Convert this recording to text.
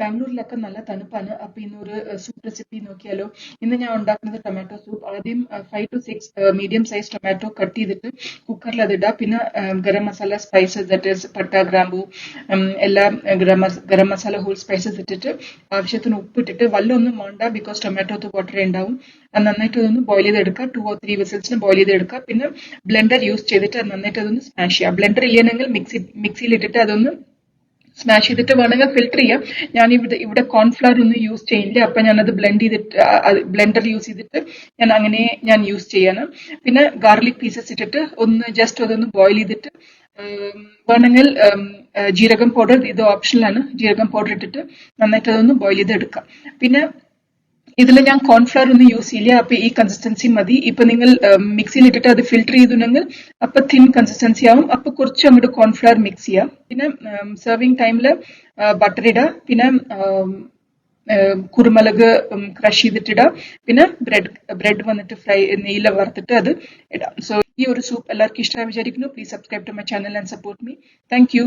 ബാംഗ്ലൂരിലൊക്കെ നല്ല തണുപ്പാണ്. അപ്പൊ ഇന്നൊരു സൂപ്പ് റെസിപ്പി നോക്കിയാലോ. ഇന്ന് ഞാൻ ഉണ്ടാക്കുന്നത് ടൊമാറ്റോ സൂപ്പ്. ആദ്യം 5 to 6 medium size tomato cut ചെയ്തിട്ട് കുക്കറിൽ അത് ഇടുക. പിന്നെ garam masala spices that is പട്ട ഗ്രാമ്പൂ എല്ലാം ഗരം മസാല ഹോൾ സ്പൈസസ് ഇട്ടിട്ട് ആവശ്യത്തിന് ഉപ്പിട്ടിട്ട് വല്ലൊന്നും വേണ്ട, ബിക്കോസ് ടൊമാറ്റോ വാട്ടർ ഉണ്ടാവും. അത് നന്നായിട്ട് അതൊന്ന് ബോയിൽ ചെയ്തെടുക്കുക. 2 or 3 വിസിൽസിന് ബോയിൽ ചെയ്തെടുക്കുക. പിന്നെ ബ്ലെൻഡർ യൂസ് ചെയ്തിട്ട് അത് നന്നായിട്ട് അതൊന്ന് സ്മാഷ് ചെയ്യുക. ബ്ലെൻഡർ ഇല്ലെങ്കിൽ മിക്സിയിൽ ഇട്ടിട്ട് അതൊന്ന് സ്മാഷ് ചെയ്തിട്ട് വേണമെങ്കിൽ ഫിൽറ്റർ ചെയ്യാം. ഞാൻ ഇവിടെ കോൺഫ്ലവർ ഒന്നും യൂസ് ചെയ്യില്ല. അപ്പൊ ഞാനത് ബ്ലെൻഡ് ചെയ്തിട്ട് ബ്ലെൻഡർ യൂസ് ചെയ്തിട്ട് ഞാൻ യൂസ് ചെയ്യാണ്. പിന്നെ ഗാർലിക് പീസസ് ഇട്ടിട്ട് ഒന്ന് ജസ്റ്റ് അതൊന്ന് ബോയിൽ ചെയ്തിട്ട് വേണമെങ്കിൽ ജീരകം പൗഡർ, ഇത് ഓപ്ഷനിലാണ്, ജീരകം പൗഡർ ഇട്ടിട്ട് നന്നായിട്ട് അതൊന്ന് ബോയിൽ ചെയ്ത് എടുക്കാം. പിന്നെ ഇതിൽ ഞാൻ കോൺഫ്ലവർ ഒന്നും യൂസ് ചെയ്യില്ല. അപ്പൊ ഈ കൺസിസ്റ്റൻസി മതി. ഇപ്പൊ നിങ്ങൾ മിക്സിയിൽ ഇട്ടിട്ട് അത് ഫിൽറ്റർ ചെയ്തിട്ടുണ്ടെങ്കിൽ അപ്പൊ തിൻ കൺസിസ്റ്റൻസി ആവും. അപ്പൊ കുറച്ച് അങ്ങോട്ട് കോൺഫ്ലവർ മിക്സ് ചെയ്യാം. പിന്നെ സെർവിങ് ടൈമിൽ ബട്ടർ ഇടുക. പിന്നെ കുരുമുളക് ക്രഷ് ചെയ്തിട്ടിടാം. പിന്നെ ബ്രെഡ് വന്നിട്ട് നെയ്യിൽ വറുത്തിട്ട് അത് ഇടാം. സോ ഈ ഒരു സൂപ്പ് എല്ലാവർക്കും ഇഷ്ടമായി വിചാരിക്കുന്നു. Please subscribe to my channel and support me. Thank U.